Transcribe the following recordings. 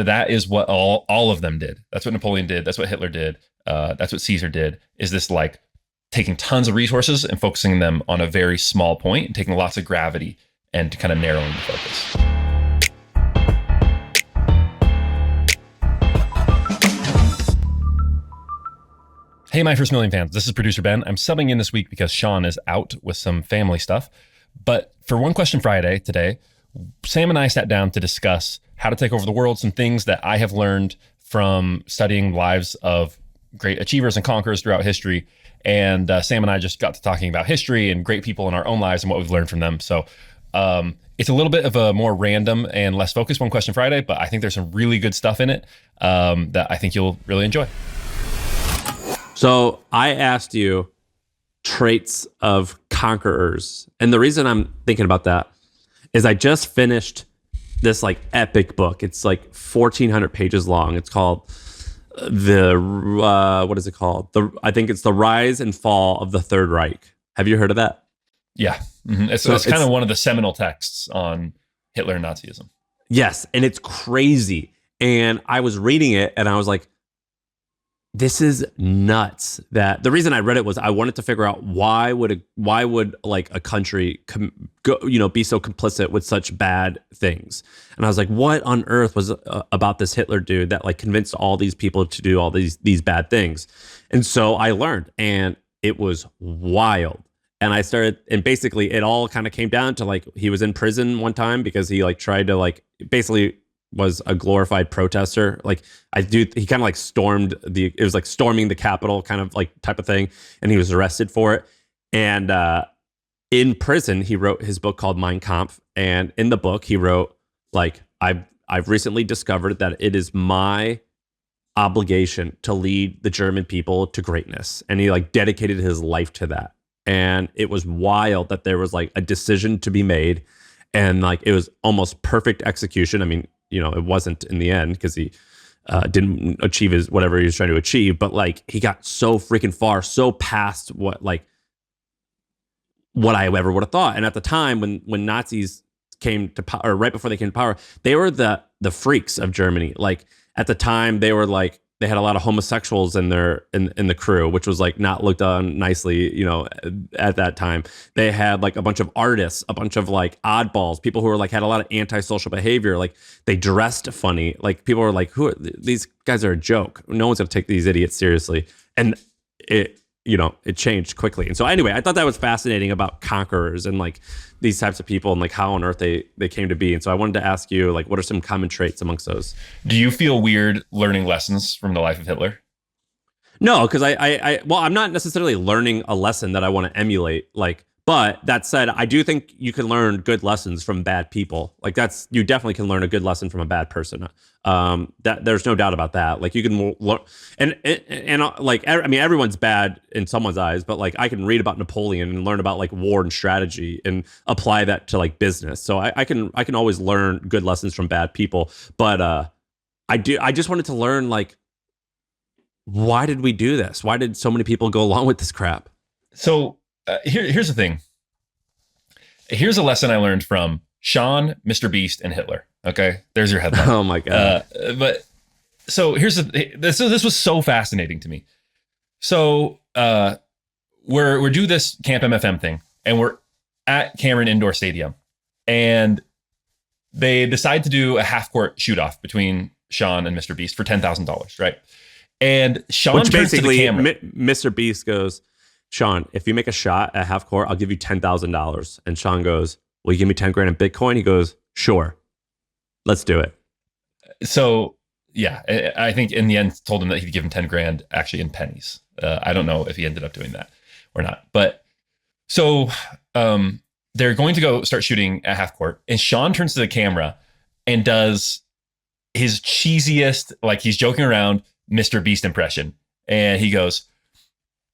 that is what all of them did. That's what Napoleon did. That's what Hitler did. That's what Caesar did, is this like taking tons of resources and focusing them on a very small point and taking lots of gravity and kind of narrowing the focus. Hey, my First Million fans, this is producer Ben. I'm subbing in this week because Shaan is out with some family stuff. But for One Question Friday today, Sam and I sat down to discuss how to take over the world, some things that I have learned from studying lives of great achievers and conquerors throughout history. And Sam and I just got to talking about history and great people in our own lives and what we've learned from them. So it's a little bit of a more random and less focused One Question Friday, but I think there's some really good stuff in it that I think you'll really enjoy. So I asked you traits of conquerors. And the reason I'm thinking about that is I just finished this like epic book. It's like 1,400 pages long. It's called what is it called? I think it's The Rise and Fall of the Third Reich. Have you heard of that? Yeah. Mm-hmm. It's kind of one of the seminal texts on Hitler and Nazism. Yes. And it's crazy. And I was reading it and I was like, this is nuts. That the reason I read it was I wanted to figure out why would like a country be so complicit with such bad things. And I was like, what on earth was about this Hitler dude that like convinced all these people to do all these bad things? And so I learned, and it was wild. And I started, and basically it all kind of came down to like he was in prison one time because he like tried to like basically was a glorified protester. Like he kind of like it was like storming the Capitol kind of like type of thing. And he was arrested for it. And in prison, he wrote his book called Mein Kampf. And in the book, he wrote like, I've recently discovered that it is my obligation to lead the German people to greatness. And he like dedicated his life to that. And it was wild that there was like a decision to be made. And like, it was almost perfect execution. I mean, it wasn't in the end because he didn't achieve whatever he was trying to achieve, but like he got so freaking far, so past what I ever would have thought. And at the time when Nazis came to power, or right before they came to power, they were the freaks of Germany. Like at the time they were like, they had a lot of homosexuals in the crew, which was like not looked on nicely, at that time. They had like a bunch of artists, a bunch of like oddballs, people who were like had a lot of antisocial behavior. Like they dressed funny. Like people were like, these guys are a joke. No one's gonna take these idiots seriously. And it changed quickly. And so anyway, I thought that was fascinating about conquerors and like these types of people and like how on earth they came to be. And so I wanted to ask you, like, what are some common traits amongst those? Do you feel weird learning lessons from the life of Hitler? No, because I'm not necessarily learning a lesson that I want to emulate. Like, but that said, I do think you can learn good lessons from bad people. Like you definitely can learn a good lesson from a bad person. That there's no doubt about that. Like you can learn, and like, I mean, everyone's bad in someone's eyes, but like I can read about Napoleon and learn about like war and strategy and apply that to like business. So I can always learn good lessons from bad people. But I just wanted to learn, like, why did we do this? Why did so many people go along with this crap? So here's the thing. Here's a lesson I learned from Shaan, Mr. Beast, and Hitler. Okay, there's your headline. Oh my god! But so here's this was so fascinating to me. So we're do this Camp MFM thing, and we're at Cameron Indoor Stadium, and they decide to do a half court shoot off between Shaan and Mr. Beast for $10,000, right? And Shaan turns to the camera. Mr. Beast goes, Shaan, if you make a shot at half court, I'll give you $10,000. And Shaan goes, will you give me 10 grand in Bitcoin? He goes, sure, let's do it. So yeah, I think in the end told him that he'd give him 10 grand actually in pennies. I don't know if he ended up doing that or not, but so they're going to go start shooting at half court, and Shaan turns to the camera and does his cheesiest, like he's joking around, Mr. Beast impression. And he goes,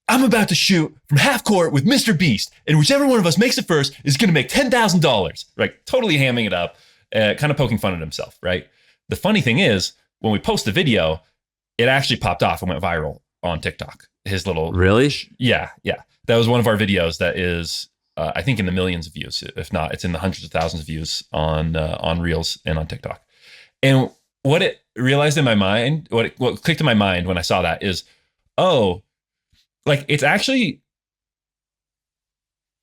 I'm about to shoot from half court with Mr. Beast, and whichever one of us makes it first is going to make $10,000. Right? Totally hamming it up, kind of poking fun at himself, right? The funny thing is, when we post the video, it actually popped off and went viral on TikTok. His little... Really? Yeah. That was one of our videos that is, I think, in the millions of views. If not, it's in the hundreds of thousands of views on Reels and on TikTok. And what it realized in my mind, what clicked in my mind when I saw that is, oh, like it's actually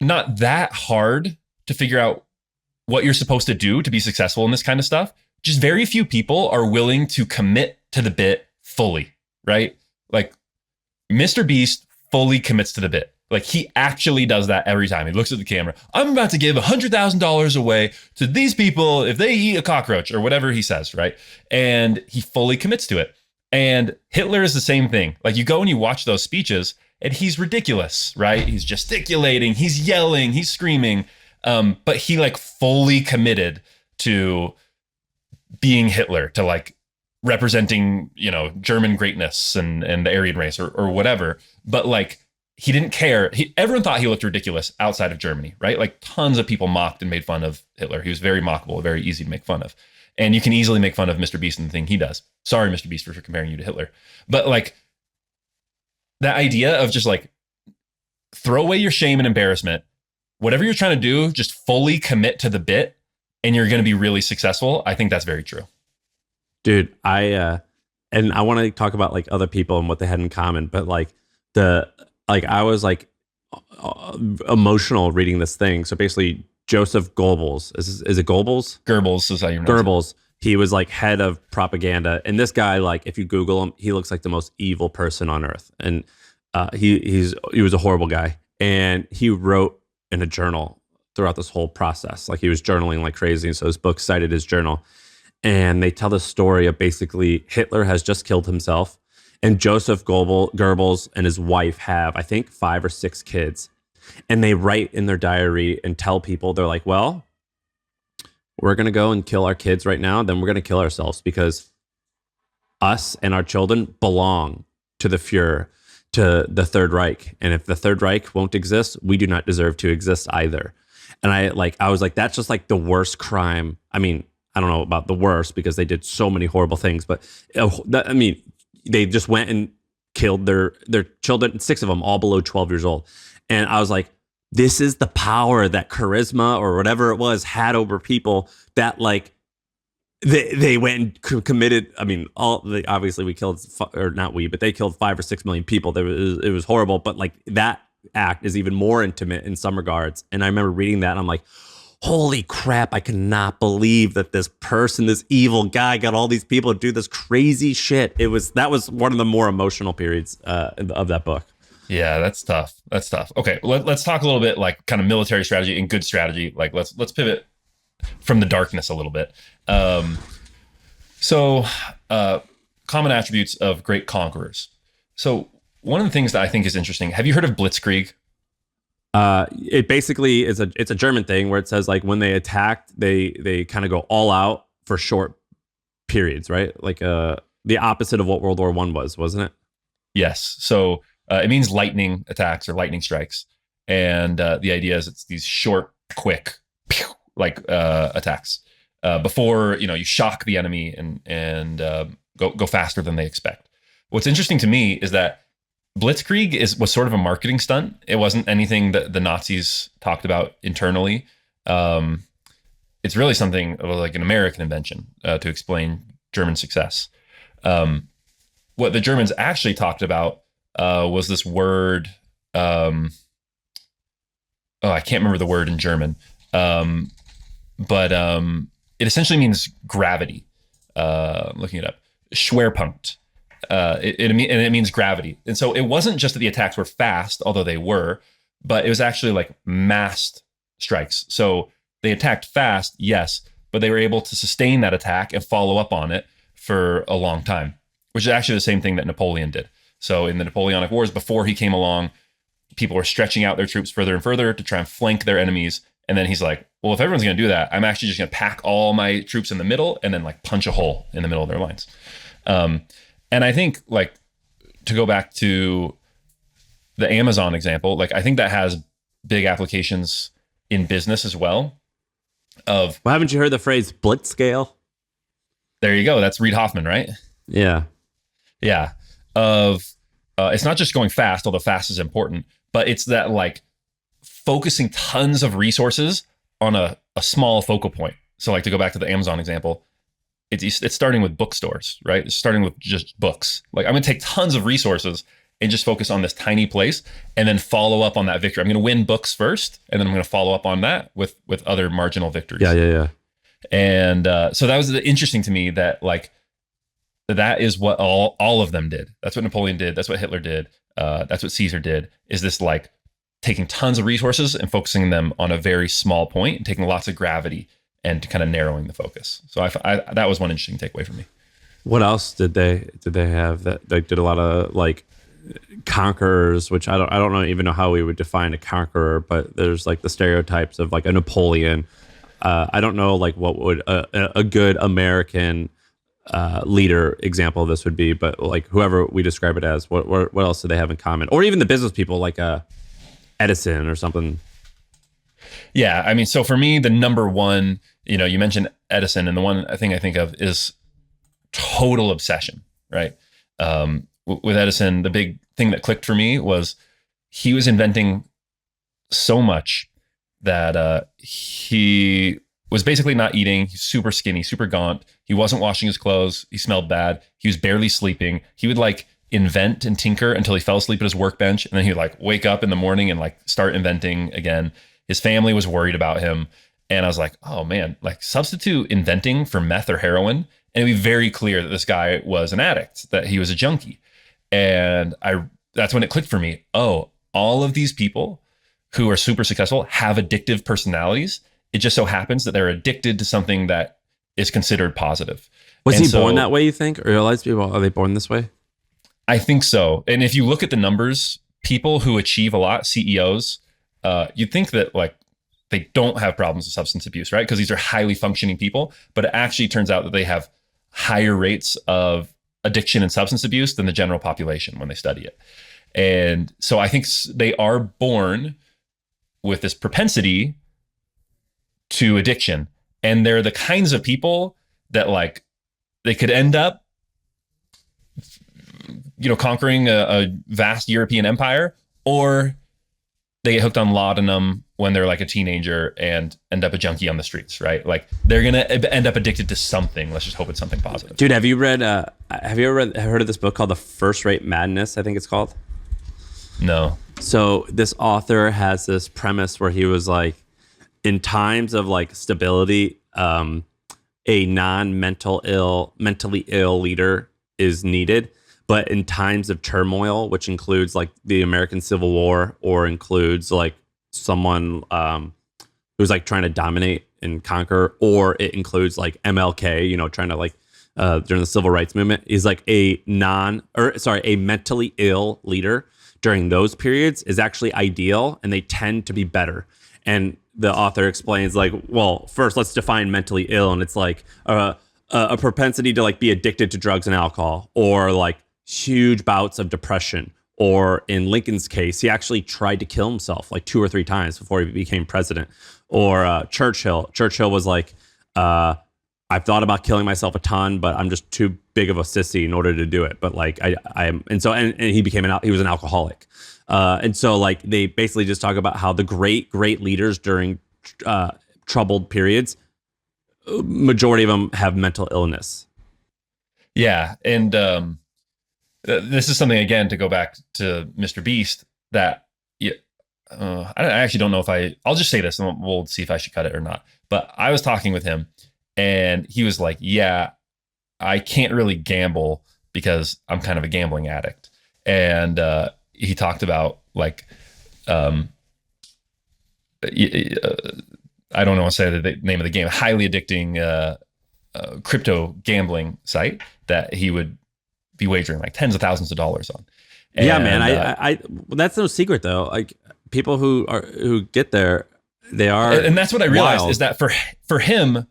not that hard to figure out what you're supposed to do to be successful in this kind of stuff. Just very few people are willing to commit to the bit fully, right? Like Mr. Beast fully commits to the bit. Like he actually does that every time. He looks at the camera. I'm about to give $100,000 away to these people if they eat a cockroach or whatever he says, right? And he fully commits to it. And Hitler is the same thing. Like you go and you watch those speeches and he's ridiculous, right? He's gesticulating, he's yelling, he's screaming. But he like fully committed to being Hitler, to like representing, German greatness and the Aryan race or whatever. But like, he didn't care. Everyone thought he looked ridiculous outside of Germany, right? Like tons of people mocked and made fun of Hitler. He was very mockable, very easy to make fun of. And you can easily make fun of Mr. Beast and the thing he does. Sorry, Mr. Beast, for comparing you to Hitler. But like that idea of just like throw away your shame and embarrassment, whatever you're trying to do, just fully commit to the bit and you're going to be really successful. I think that's very true. Dude, I want to talk about like other people and what they had in common, but like I was like emotional reading this thing. So basically, Joseph Goebbels, is it Goebbels? Goebbels is how you pronounce it. Goebbels. He was like head of propaganda, and this guy, like, if you Google him, he looks like the most evil person on earth, and he was a horrible guy, and he wrote in a journal throughout this whole process, like he was journaling like crazy, and so his book cited his journal, and they tell the story of basically Hitler has just killed himself. And Joseph Goebbels and his wife have, I think, 5 or 6 kids. And they write in their diary and tell people, they're like, well, we're going to go and kill our kids right now. Then we're going to kill ourselves because us and our children belong to the Fuhrer, to the Third Reich. And if the Third Reich won't exist, we do not deserve to exist either. And I was like, that's just like the worst crime. I mean, I don't know about the worst because they did so many horrible things, but I mean, they just went and killed their children, 6 of them, all below 12 years old. And I was like, this is the power that charisma or whatever it was had over people, that like they went and committed. I mean, obviously we killed, or not we, but they killed 5 or 6 million people. It was horrible. But like that act is even more intimate in some regards. And I remember reading that and I'm like, holy crap, I cannot believe that this person, this evil guy, got all these people to do this crazy shit. That was one of the more emotional periods of that book. Yeah, that's tough. Okay, let's talk a little bit like kind of military strategy and good strategy. Like let's pivot from the darkness a little bit. So common attributes of great conquerors. So one of the things that I think is interesting, have you heard of blitzkrieg? It basically is it's a German thing where it says like when they attacked, they kind of go all out for short periods, right? Like the opposite of what World War I was, wasn't it? Yes. So it means lightning attacks or lightning strikes, and the idea is it's these short, quick, attacks before you shock the enemy and go faster than they expect. What's interesting to me is that blitzkrieg was sort of a marketing stunt. It wasn't anything that the Nazis talked about internally. It's really something like an American invention to explain German success. What the Germans actually talked about was this word. I can't remember the word in German, but it essentially means gravity. Looking it up, Schwerpunkt. It means gravity. And so it wasn't just that the attacks were fast, although they were, but it was actually like massed strikes. So they attacked fast, yes, but they were able to sustain that attack and follow up on it for a long time, which is actually the same thing that Napoleon did. So in the Napoleonic Wars, before he came along, people were stretching out their troops further and further to try and flank their enemies. And then he's like, well, if everyone's going to do that, I'm actually just going to pack all my troops in the middle and then like punch a hole in the middle of their lines. And I think, like, to go back to the Amazon example, like, I think that has big applications in business as well. Well, haven't you heard the phrase blitzscale? There you go. That's Reid Hoffman, right? Yeah. Yeah. It's not just going fast, although fast is important, but it's that, like, focusing tons of resources on a small focal point. So, like, to go back to the Amazon example, it's starting with bookstores, right? It's starting with just books. Like I'm going to take tons of resources and just focus on this tiny place and then follow up on that victory. I'm going to win books first, and then I'm going to follow up on that with other marginal victories. Yeah. And so that was interesting to me that like that is what all of them did. That's what Napoleon did. That's what Hitler did. That's what Caesar did. Is this like taking tons of resources and focusing them on a very small point and taking lots of gravity and kind of narrowing the focus. So that was one interesting takeaway for me. What else did they have that they did a lot of like conquerors, which I don't even know how we would define a conqueror, but there's like the stereotypes of like a Napoleon. I don't know like what would a good American leader example of this would be, but like whoever we describe it as, what else do they have in common? Or even the business people like Edison or something. Yeah, I mean, so for me, the number one, you mentioned Edison, and the one I think of is total obsession, right? With Edison, the big thing that clicked for me was he was inventing so much that he was basically not eating. He's super skinny, super gaunt. He wasn't washing his clothes. He smelled bad. He was barely sleeping. He would like invent and tinker until he fell asleep at his workbench. And then he would like wake up in the morning and like start inventing again. His family was worried about him. And I was like, oh man, like substitute inventing for meth or heroin. And it'd be very clear that this guy was an addict, that he was a junkie. And that's when it clicked for me. Oh, all of these people who are super successful have addictive personalities. It just so happens that they're addicted to something that is considered positive. Was he born that way, you think? Or a lot of people, are they born this way? I think so. And if you look at the numbers, people who achieve a lot, CEOs, you'd think that like they don't have problems with substance abuse, right? Because these are highly functioning people. But it actually turns out that they have higher rates of addiction and substance abuse than the general population when they study it. And so I think they are born with this propensity to addiction. And they're the kinds of people that like they could end up, conquering a vast European empire, or they get hooked on laudanum when they're like a teenager and end up a junkie on the streets, right? Like they're going to end up addicted to something. Let's just hope it's something positive. Dude, have you ever heard of this book called The First Rate Madness, I think it's called? No. So this author has this premise where he was like, in times of like stability, a mentally ill leader is needed. But in times of turmoil, which includes like the American Civil War, or includes like someone who's like trying to dominate and conquer, or it includes like MLK, trying to like during the civil rights movement, is like a mentally ill leader during those periods is actually ideal, and they tend to be better. And the author explains like, well, first let's define mentally ill, and it's like a propensity to like be addicted to drugs and alcohol, or like huge bouts of depression, or in Lincoln's case, he actually tried to kill himself like 2 or 3 times before he became president. Or Churchill was like, I've thought about killing myself a ton, but I'm just too big of a sissy in order to do it. But like and he was an alcoholic. And so like they basically just talk about how the great leaders during troubled periods, majority of them have mental illness. Yeah. And this is something, again, to go back to Mr. Beast, that I actually don't know if I'll just say this and we'll see if I should cut it or not. But I was talking with him and he was like, yeah, I can't really gamble because I'm kind of a gambling addict. And he talked about like, I don't know what to say the name of the game, a highly addicting crypto gambling site that he would be wagering like tens of thousands of dollars on. And, yeah, man. I that's no secret though. Like people who get there, they are, and that's what I realized wild. Is that for him,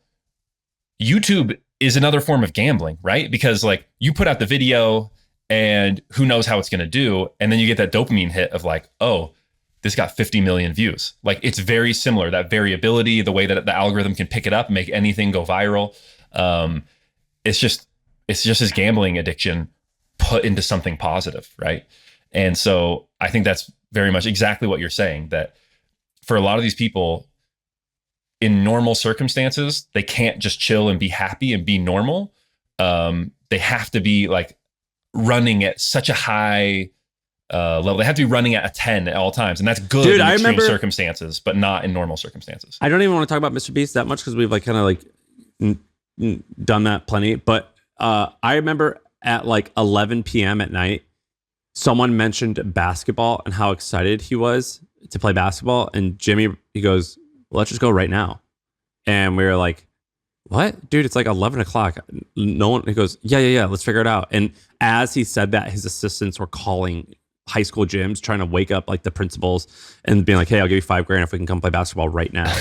YouTube is another form of gambling, right? Because like you put out the video and who knows how it's going to do. And then you get that dopamine hit of like, oh, this got 50 million views. Like it's very similar, that variability, the way that the algorithm can pick it up, make anything go viral. It's just his gambling addiction put into something positive, right? And so I think that's very much exactly what you're saying, that for a lot of these people, in normal circumstances, they can't just chill and be happy and be normal. They have to be like running at such a high level. They have to be running at a 10 at all times. And that's good in extreme circumstances, but not in normal circumstances. I don't even want to talk about Mr. Beast that much because we've like kind of like done that plenty. But I remember at like 11 p.m. at night, someone mentioned basketball and how excited he was to play basketball. And Jimmy, he goes, well, let's just go right now. And we were like, what? Dude, it's like 11 o'clock. No one, he goes, yeah, let's figure it out. And as he said that, his assistants were calling high school gyms, trying to wake up like the principals and being like, hey, I'll give you $5,000 if we can come play basketball right now.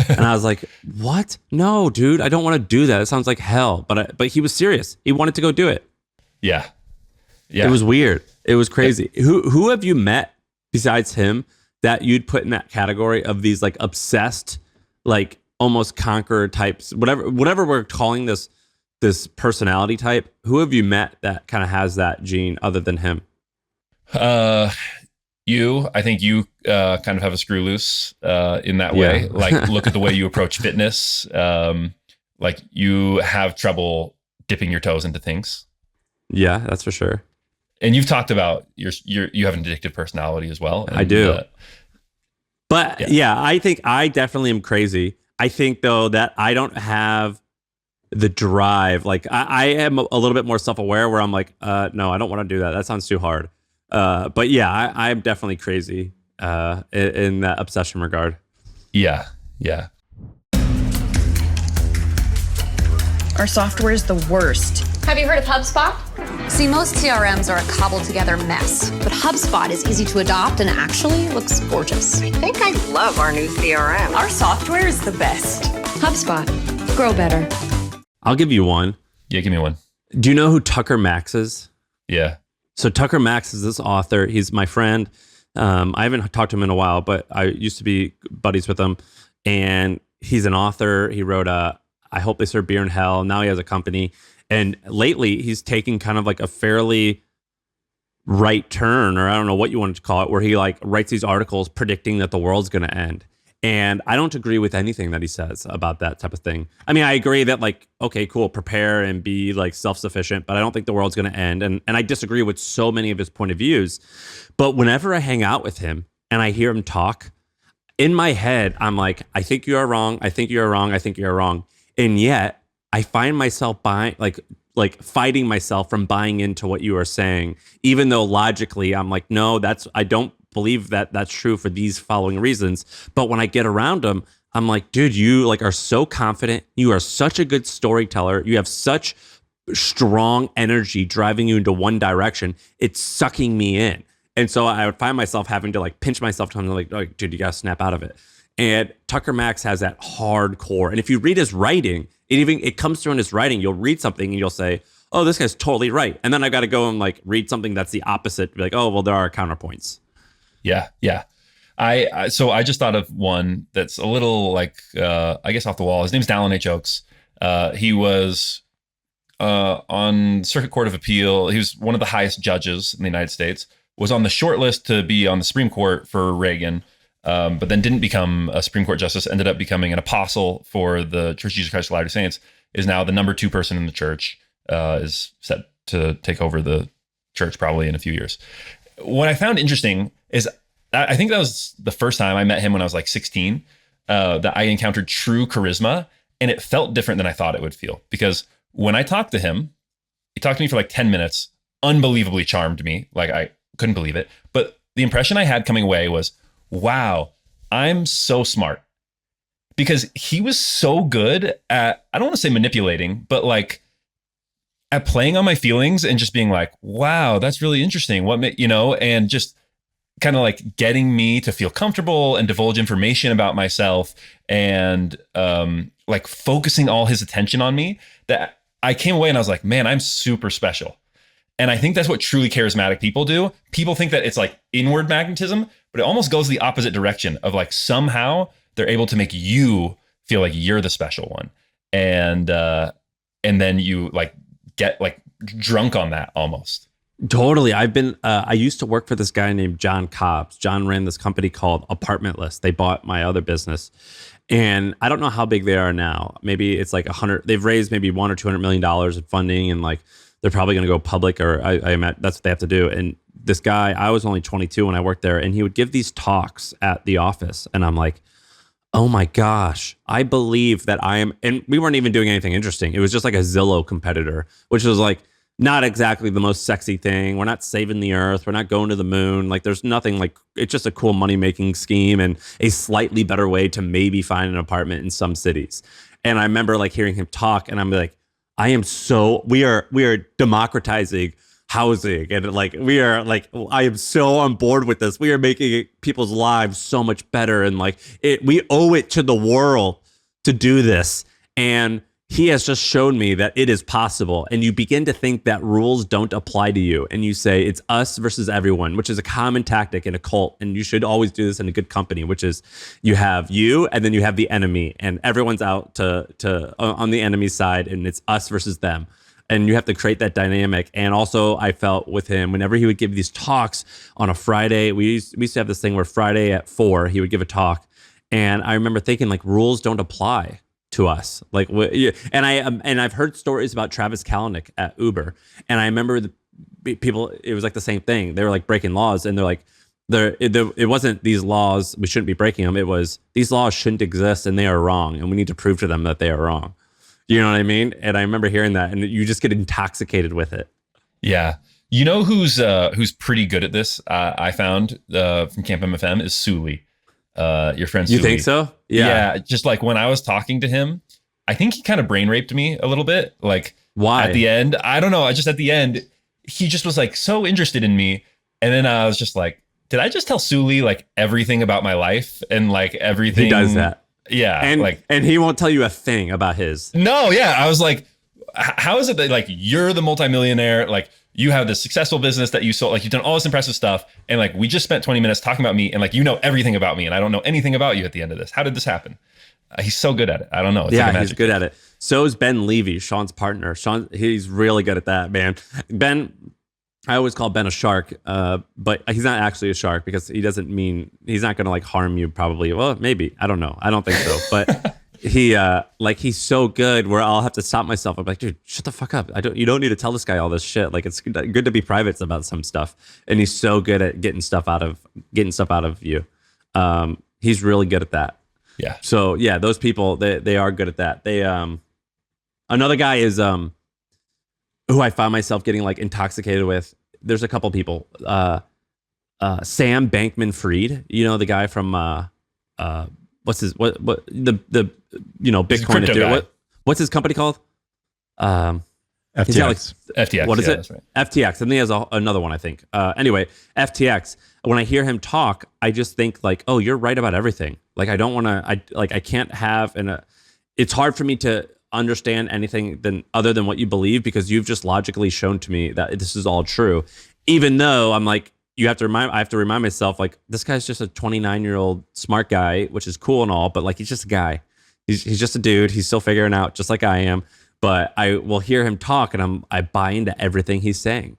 And I was like, what? No, dude, I don't want to do that. It sounds like hell. But he was serious. He wanted to go do it. Yeah. It was weird. It was crazy. Who have you met besides him that you'd put in that category of these like obsessed, like almost conqueror types, whatever we're calling this personality type? Who have you met that kind of has that gene other than him? I think you kind of have a screw loose in that way. Like, look at the way you approach fitness. Like, you have trouble dipping your toes into things. Yeah, that's for sure. And you've talked about you have an addictive personality as well. And, I do. But yeah, I think I definitely am crazy. I think though that I don't have the drive. Like I am a little bit more self-aware where I'm like, no, I don't want to do that. That sounds too hard. But yeah, I'm definitely crazy in that obsession regard. Yeah. Our software is the worst. Have you heard of HubSpot? See, most CRMs are a cobbled together mess, but HubSpot is easy to adopt and actually looks gorgeous. I think I love our new CRM. Our software is the best. HubSpot. Grow better. I'll give you one. Yeah, give me one. Do you know who Tucker Max is? Yeah. So Tucker Max is this author. He's my friend. I haven't talked to him in a while, but I used to be buddies with him. And he's an author. He wrote I Hope They Serve Beer in Hell. Now he has a company. And lately he's taking kind of like a fairly right turn, or I don't know what you wanted to call it, where he like writes these articles predicting that the world's going to end. And I don't agree with anything that he says about that type of thing. I mean, I agree that like, okay, cool, prepare and be like self-sufficient, but I don't think the world's going to end. And I disagree with so many of his point of views. But whenever I hang out with him and I hear him talk, in my head, I'm like, I think you are wrong. I think you're wrong. I think you're wrong. And yet I find myself buying, like fighting myself from buying into what you are saying, even though logically I'm like, no, I don't believe that that's true for these following reasons. But when I get around him, I'm like, dude, you like are so confident. You are such a good storyteller. You have such strong energy driving you into one direction. It's sucking me in. And so I would find myself having to like pinch myself to like, dude, you got to snap out of it. And Tucker Max has that hardcore. And if you read his writing, it comes through in his writing. You'll read something and you'll say, oh, this guy's totally right. And then I've got to go and like read something that's the opposite. Be like, oh, well, there are counterpoints. Yeah. So I just thought of one that's a little like, I guess off the wall. His name's Dallin H. Oaks. He was on Circuit Court of Appeal. He was one of the highest judges in the United States, was on the short list to be on the Supreme Court for Reagan, but then didn't become a Supreme Court justice, ended up becoming an apostle for the Church of Jesus Christ of Latter-day Saints, is now the number 2 person in the church, is set to take over the church probably in a few years. What I found interesting is I think that was the first time I met him when I was like 16, that I encountered true charisma, and it felt different than I thought it would feel. Because when I talked to him, he talked to me for like 10 minutes, unbelievably charmed me. Like I couldn't believe it. But the impression I had coming away was, wow, I'm so smart. Because he was so good at, I don't want to say manipulating, but like at playing on my feelings and just being like, wow, that's really interesting. And just kind of like getting me to feel comfortable and divulge information about myself, and like focusing all his attention on me, that I came away and I was like, man, I'm super special. And I think that's what truly charismatic people do. People think that it's like inward magnetism, but it almost goes the opposite direction of like somehow they're able to make you feel like you're the special one. And then you like get like drunk on that almost. Totally. I used to work for this guy named John Cobbs. John ran this company called Apartment List. They bought my other business. And I don't know how big they are now. Maybe it's like 100. They've raised maybe $100 or $200 million in funding, and like they're probably going to go public, or I imagine that's what they have to do. And this guy, I was only 22 when I worked there, and he would give these talks at the office, and I'm like, oh my gosh, I believe that I am. And we weren't even doing anything interesting. It was just like a Zillow competitor, which was like not exactly the most sexy thing. We're not saving the earth. We're not going to the moon. Like there's nothing like, it's just a cool money making scheme and a slightly better way to maybe find an apartment in some cities. And I remember like hearing him talk, and I'm like, we are democratizing housing, and like we are like, I am so on board with this. We are making people's lives so much better, and like we owe it to the world to do this. And he has just shown me that it is possible. And you begin to think that rules don't apply to you, and you say it's us versus everyone, which is a common tactic in a cult. And you should always do this in a good company, which is you have you and then you have the enemy, and everyone's out to on the enemy's side, and it's us versus them. And you have to create that dynamic. And also I felt with him, whenever he would give these talks on a Friday, we used to have this thing where Friday at 4, he would give a talk. And I remember thinking like rules don't apply to us. Like, and I've heard stories about Travis Kalanick at Uber. And I remember the people, it was like the same thing. They were like breaking laws, and they're like, it wasn't these laws, we shouldn't be breaking them. It was these laws shouldn't exist and they are wrong, and we need to prove to them that they are wrong. You know what I mean? And I remember hearing that, and you just get intoxicated with it. Yeah. You know who's pretty good at this? I found from Camp MFM is Suli, your friend Suli. You think so? Yeah. Just like when I was talking to him, I think he kind of brain raped me a little bit. Like why? At the end, I don't know. At the end, he just was like so interested in me. And then I was just like, did I just tell Suli like everything about my life and like everything? He does that. Yeah. And he won't tell you a thing about his. No, yeah. I was like, how is it that like you're the multimillionaire? Like you have this successful business that you sold, like you've done all this impressive stuff. And like, we just spent 20 minutes talking about me, and like, you know everything about me, and I don't know anything about you at the end of this. How did this happen? He's so good at it. I don't know. It's yeah, like he's good at it. So is Ben Levy, Shawn's partner. Shaan, he's really good at that, man. Ben, I always call Ben a shark, but he's not actually a shark, because he doesn't mean, he's not going to like harm you probably. Well, maybe. I don't know. I don't think so. But he's so good where I'll have to stop myself. I'm like, dude, shut the fuck up. You don't need to tell this guy all this shit. Like, it's good to be private about some stuff. And he's so good at getting stuff out of you. He's really good at that. Yeah. So yeah, those people, they are good at that. They, another guy is, who I found myself getting like intoxicated with. There's a couple people. Sam Bankman-Fried, you know, the guy from what's his the Bitcoin guy. What's his company called? FTX. FTX. What is it? That's right. FTX. And he has another one, I think. Anyway, FTX. When I hear him talk, I just think like, oh, you're right about everything. Like, I don't want to. I can't have it's hard for me to understand anything other than what you believe, because you've just logically shown to me that this is all true. Even though I'm like, I have to remind myself, like, this guy's just a 29-year-old smart guy, which is cool and all, but like, he's just a guy. He's just a dude. He's still figuring out, just like I am. But I will hear him talk, and I buy into everything he's saying.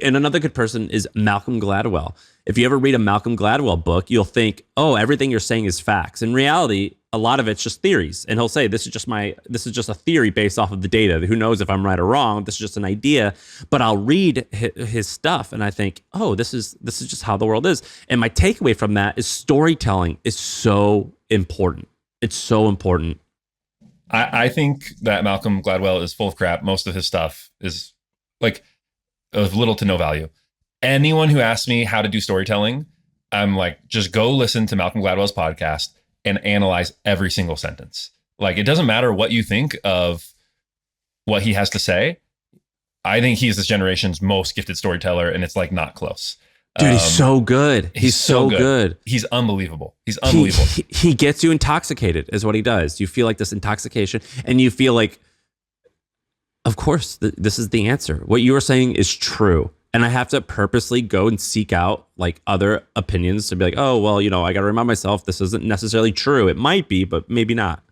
And another good person is Malcolm Gladwell. If you ever read a Malcolm Gladwell book, you'll think, oh, everything you're saying is facts. In reality, a lot of it's just theories. And he'll say, this is just a theory based off of the data. Who knows if I'm right or wrong? This is just an idea. But I'll read his stuff, and I think, oh, this is just how the world is. And my takeaway from that is storytelling is so important. It's so important. I think that Malcolm Gladwell is full of crap. Most of his stuff is like of little to no value. Anyone who asks me how to do storytelling, I'm like, just go listen to Malcolm Gladwell's podcast and analyze every single sentence. Like, it doesn't matter what you think of what he has to say. I think he's this generation's most gifted storyteller, and it's like not close. Dude, he's so good. He's so good. He's unbelievable. He's unbelievable. He gets you intoxicated is what he does. You feel like this intoxication, and you feel like, of course, this is the answer. What you are saying is true. And I have to purposely go and seek out like other opinions to be like, oh, well, I got to remind myself this isn't necessarily true. It might be, but maybe not.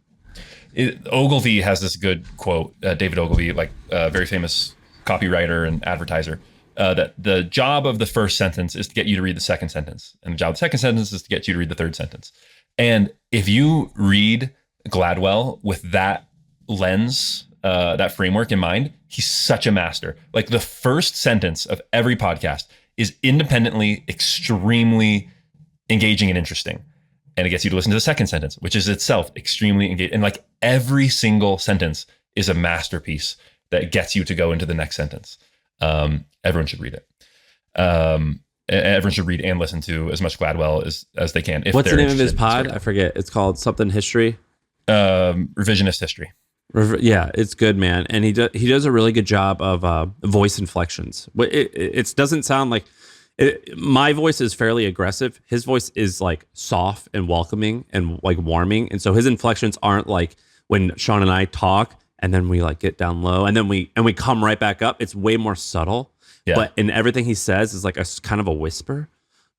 Ogilvy has this good quote, David Ogilvy, like a very famous copywriter and advertiser. that the job of the first sentence is to get you to read the second sentence, and the job of the second sentence is to get you to read the third sentence. And if you read Gladwell with that lens, that framework in mind, he's such a master. Like the first sentence of every podcast is independently extremely engaging and interesting. And it gets you to listen to the second sentence, which is itself extremely engaging. And like every single sentence is a masterpiece that gets you to go into the next sentence. Everyone should read it. Everyone should read and listen to as much Gladwell as they can. What's the name of his pod? I forget. It's called something history. Revisionist history. Yeah, it's good, man. And he does a really good job of voice inflections. It doesn't sound like my voice is fairly aggressive. His voice is like soft and welcoming and like warming. And so his inflections aren't like when Shaan and I talk and then we like get down low and then we come right back up. It's way more subtle. Yeah. But in everything he says is like a kind of a whisper.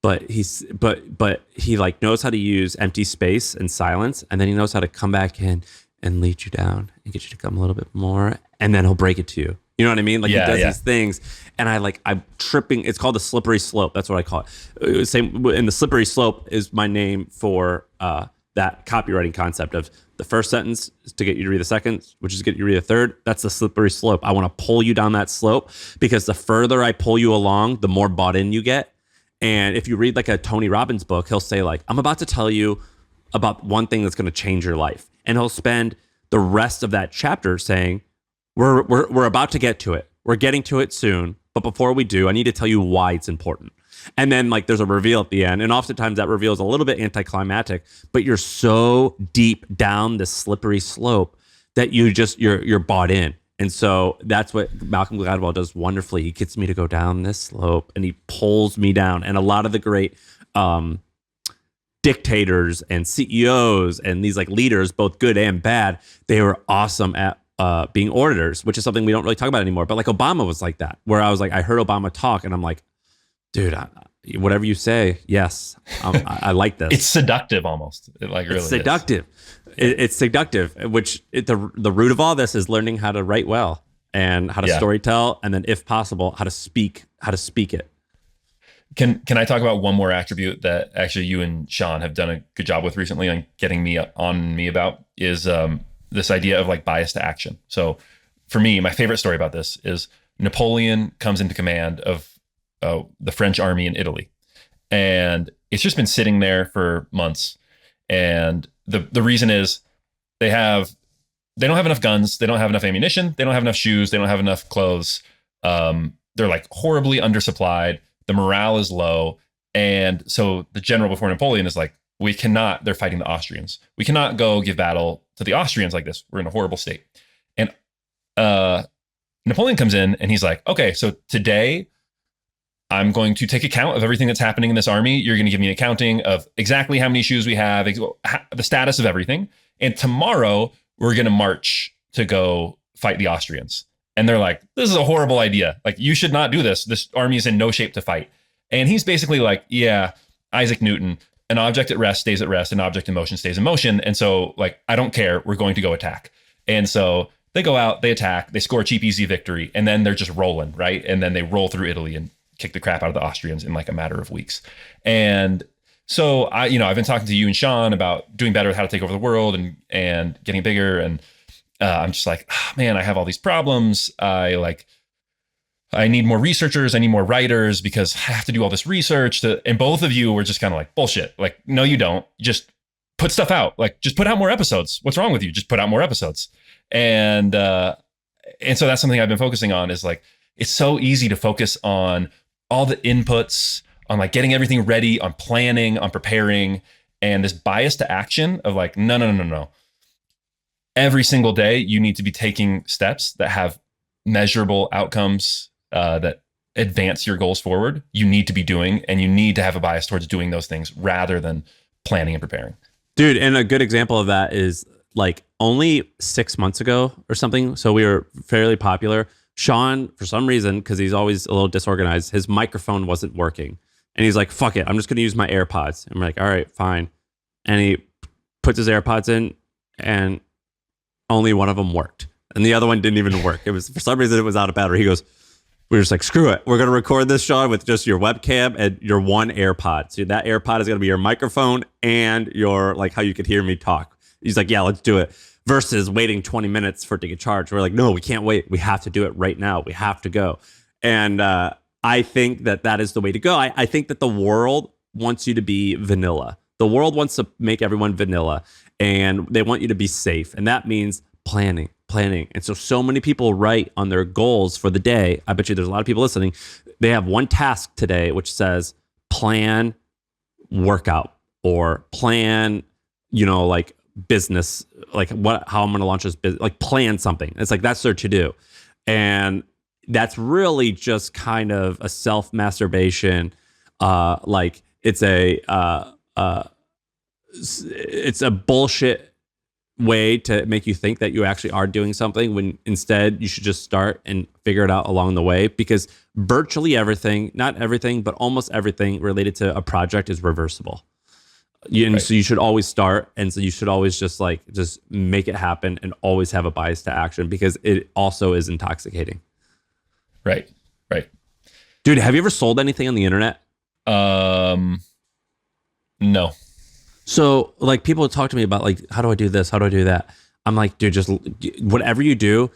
But he like knows how to use empty space and silence, and then he knows how to come back in and lead you down and get you to come a little bit more, and then he'll break it to you. You know what I mean? Like he does these things, and I'm tripping. It's called the slippery slope. That's what I call it. Same, and the slippery slope is my name for that copywriting concept of the first sentence is to get you to read the second, which is to get you to read the third. That's the slippery slope. I want to pull you down that slope because the further I pull you along, the more bought in you get. And if you read like a Tony Robbins book, he'll say like, I'm about to tell you about one thing that's going to change your life. And he'll spend the rest of that chapter saying, we're about to get to it. We're getting to it soon. But before we do, I need to tell you why it's important. And then like there's a reveal at the end. And oftentimes that reveal is a little bit anticlimactic, but you're so deep down this slippery slope that you're bought in. And so that's what Malcolm Gladwell does wonderfully. He gets me to go down this slope and he pulls me down. And a lot of the great dictators and CEOs and these like leaders, both good and bad, they were awesome at being orators, which is something we don't really talk about anymore. But like Obama was like that, where I was like, I heard Obama talk and I'm like, dude, whatever you say, yes, I like this. It's seductive almost. It like really it's seductive. It's seductive, which the root of all this is learning how to write well and how to storytell, and then if possible, how to speak it. Can I talk about one more attribute that actually you and Shaan have done a good job with recently on getting me about is this idea of like bias to action. So for me, my favorite story about this is Napoleon comes into command of the French army in Italy, and it's just been sitting there for months. And the reason is they don't have enough guns, they don't have enough ammunition, they don't have enough shoes, they don't have enough clothes. They're like horribly undersupplied. The morale is low. And so the general before Napoleon is like, they're fighting the Austrians. We cannot go give battle to the Austrians like this. We're in a horrible state. And Napoleon comes in and he's like, okay, so today I'm going to take account of everything that's happening in this army. You're going to give me an accounting of exactly how many shoes we have, the status of everything. And tomorrow we're going to march to go fight the Austrians. And they're like, this is a horrible idea. Like, you should not do this. This army is in no shape to fight. And he's basically like, yeah, Isaac Newton, an object at rest stays at rest, an object in motion stays in motion. And so like, I don't care. We're going to go attack. And so they go out, they attack, they score a cheap, easy victory. And then they're just rolling, right? And then they roll through Italy and kick the crap out of the Austrians in like a matter of weeks. And so I've been talking to you and Shaan about doing better with how to take over the world and getting bigger. And I'm just like, oh, man, I have all these problems. I need more researchers. I need more writers because I have to do all this research. And both of you were just kind of like, bullshit. Like, no, you don't. Just put stuff out. Like, just put out more episodes. What's wrong with you? Just put out more episodes. And so that's something I've been focusing on is like, it's so easy to focus on all the inputs, on like getting everything ready, on planning, on preparing, and this bias to action of like, no. Every single day, you need to be taking steps that have measurable outcomes that advance your goals forward. You need to be doing, and you need to have a bias towards doing those things rather than planning and preparing. Dude, and a good example of that is like only 6 months ago or something. So we were fairly popular. Shaan, for some reason, because he's always a little disorganized, his microphone wasn't working. And he's like, fuck it, I'm just going to use my AirPods. And we're like, all right, fine. And he puts his AirPods in and only one of them worked. And the other one didn't even work. It was, for some reason, it was out of battery. He goes, We were just like, screw it. We're going to record this, Shaan, with just your webcam and your one AirPod. So that AirPod is going to be your microphone and your, like, how you could hear me talk. He's like, yeah, let's do it. Versus waiting 20 minutes for it to get charged. We're like, no, we can't wait. We have to do it right now. We have to go. And I think that is the way to go. I think that the world wants you to be vanilla. The world wants to make everyone vanilla, and they want you to be safe. And that means planning. And so many people write on their goals for the day. I bet you there's a lot of people listening. They have one task today, which says plan workout or plan, like business, like how I'm going to launch this business, like plan something. It's like, that's their to do. And that's really just kind of a self-masturbation. Like it's a bullshit way to make you think that you actually are doing something, when instead you should just start and figure it out along the way, because virtually everything, not everything, but almost everything related to a project is reversible. And so you should always start. And so you should always just make it happen and always have a bias to action, because it also is intoxicating. Right. Dude, have you ever sold anything on the internet? No. So like people talk to me about like, how do I do this? How do I do that? I'm like, dude, just whatever you do,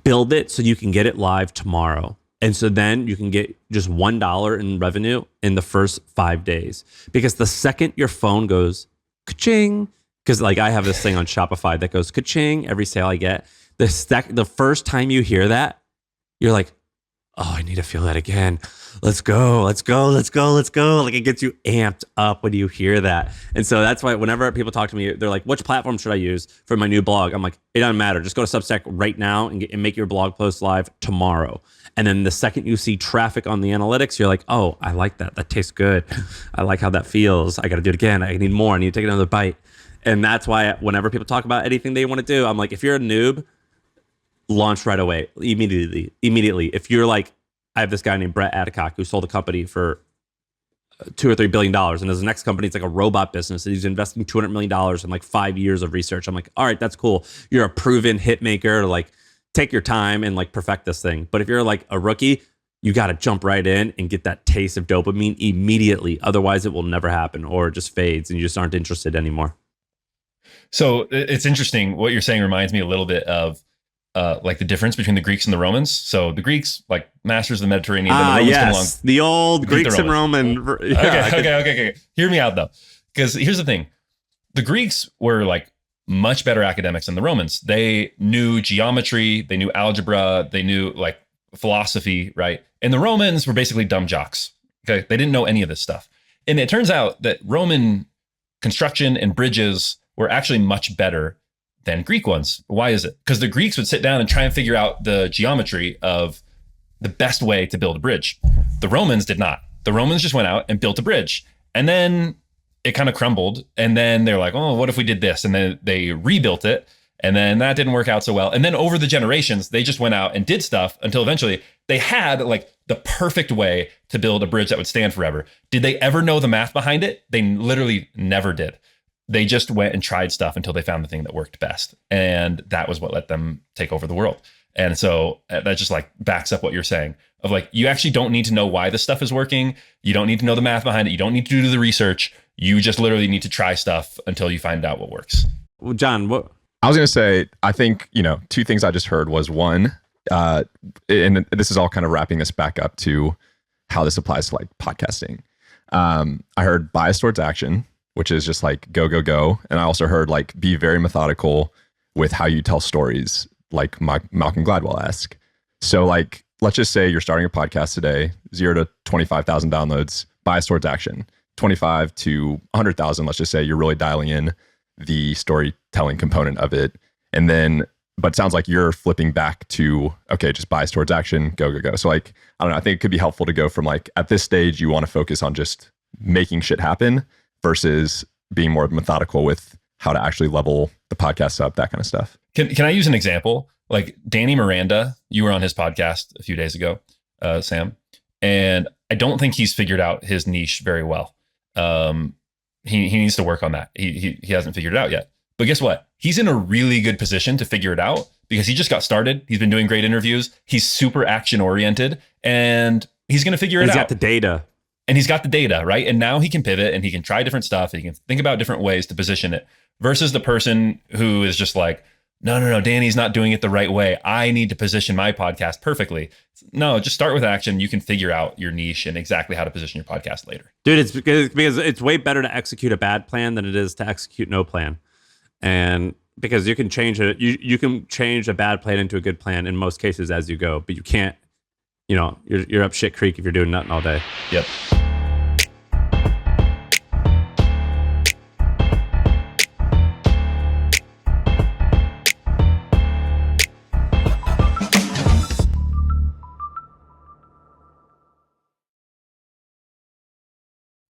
build it so you can get it live tomorrow. And so then you can get just $1 in revenue in the first 5 days. Because the second your phone goes ka-ching, because like I have this thing on Shopify that goes ka-ching every sale I get. The first time you hear that, you're like, oh, I need to feel that again. Let's go. Like it gets you amped up when you hear that. And so that's why whenever people talk to me, they're like, which platform should I use for my new blog? I'm like, it doesn't matter. Just go to Substack right now and make your blog post live tomorrow. And then the second you see traffic on the analytics, you're like, oh, I like that. That tastes good. I like how that feels. I got to do it again. I need more. I need to take another bite. And that's why whenever people talk about anything they want to do, I'm like, if you're a noob, launch right away, immediately. If you're like, I have this guy named Brett Adcock who sold a company for $2 or $3 billion. And his next company, it's like a robot business. And he's investing $200 million in like 5 years of research. I'm like, all right, that's cool. You're a proven hit maker. Like, take your time and like perfect this thing. But if you're like a rookie, you got to jump right in and get that taste of dopamine immediately. Otherwise, it will never happen, or it just fades and you just aren't interested anymore. So it's interesting. What you're saying reminds me a little bit of like the difference between the Greeks and the Romans. So the Greeks, like masters of the Mediterranean. Then the Romans come along. The old Greeks and Roman. Yeah, okay. Hear me out though. Because here's the thing. The Greeks were like much better academics than the Romans. They knew geometry, they knew algebra, they knew like philosophy, right? And the Romans were basically dumb jocks. Okay. They didn't know any of this stuff. And it turns out that Roman construction and bridges were actually much better than Greek ones. Why is it? Because the Greeks would sit down and try and figure out the geometry of the best way to build a bridge. The Romans did not. The Romans just went out and built a bridge. And then it kind of crumbled. And then they're like, oh, what if we did this? And then they rebuilt it. And then that didn't work out so well. And then over the generations, they just went out and did stuff until eventually they had like the perfect way to build a bridge that would stand forever. Did they ever know the math behind it? They literally never did. They just went and tried stuff until they found the thing that worked best. And that was what let them take over the world. And so that just like backs up what you're saying of like, you actually don't need to know why this stuff is working. You don't need to know the math behind it. You don't need to do the research. You just literally need to try stuff until you find out what works. Well, John, what? I was going to say, I think, two things I just heard was one, and this is all kind of wrapping this back up to how this applies to like podcasting. I heard bias towards action, which is just like go, go, go. And I also heard like be very methodical with how you tell stories, like Malcolm Gladwell-esque. So like, let's just say you're starting a podcast today, 0 to 25,000 downloads, bias towards action. 25 to 100,000, let's just say you're really dialing in the storytelling component of it. And then, but it sounds like you're flipping back to, okay, just bias towards action, go, go, go. So like, I don't know, I think it could be helpful to go from like, at this stage, you want to focus on just making shit happen versus being more methodical with how to actually level the podcast up, that kind of stuff. Can I use an example? Like Danny Miranda, you were on his podcast a few days ago, Sam, and I don't think he's figured out his niche very well. He needs to work on that. He hasn't figured it out yet. But guess what? He's in a really good position to figure it out because he just got started. He's been doing great interviews. He's super action oriented, and he's going to figure it out. He's got the data. And he's got the data, right? And now he can pivot and he can try different stuff. And he can think about different ways to position it versus the person who is just like, no, Danny's not doing it the right way. I need to position my podcast perfectly. No, just start with action. You can figure out your niche and exactly how to position your podcast later. Dude, it's because it's way better to execute a bad plan than it is to execute no plan. And because you can change it, you can change a bad plan into a good plan in most cases as you go, but you can't, you're up shit creek if you're doing nothing all day. Yep.